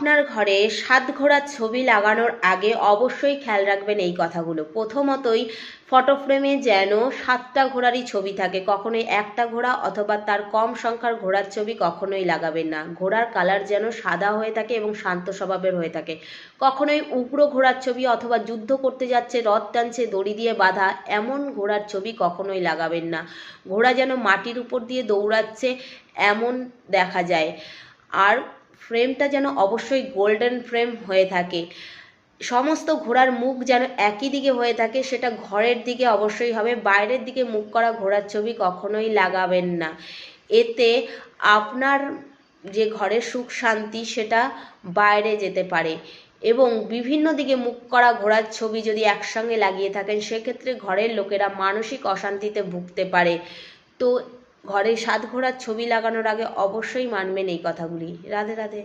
আপনার ঘরে সাত ঘোড়ার ছবি লাগানোর আগে অবশ্যই খেয়াল রাখবেন এই কথাগুলো। প্রথমতই ফটো ফ্রেমে যেন 7টা ঘোড়ারই ছবি থাকে, কখনোই একটা ঘোড়া অথবা তার কম সংখ্যার ঘোড়ার ছবি কখনোই লাগাবেন না। ঘোড়ার কালার যেন সাদা হয়ে থাকে এবং শান্ত স্বভাবের হয়ে থাকে। কখনোই উগ্র ঘোড়ার ছবি অথবা যুদ্ধ করতে যাচ্ছে, রথ টানছে, দড়ি দিয়ে বাঁধা, এমন ঘোড়ার ছবি কখনোই লাগাবেন না। ঘোড়া যেন মাটির উপর দিয়ে দৌড়াচ্ছে এমন দেখা যায়। আর ফ্রেমটা যেন অবশ্যই গোল্ডেন ফ্রেম হয়ে থাকে। সমস্ত ঘোড়ার মুখ যেন একই দিকে হয়ে থাকে, সেটা ঘরের দিকে অবশ্যই হবে। বাইরের দিকে মুখ করা ঘোড়ার ছবি কখনোই লাগাবেন না। এতে আপনার যে ঘরের সুখ শান্তি সেটা বাইরে যেতে পারে। এবং বিভিন্ন দিকে মুখ করা ঘোড়ার ছবি যদি একসঙ্গে লাগিয়ে থাকেন, সেক্ষেত্রে ঘরের লোকেরা মানসিক অশান্তিতে ভুগতে পারে। তো ঘরে সাত ঘোড়ার ছবি লাগানোর আগে অবশ্যই মানবেন এই কথাগুলি। রাধে রাধে।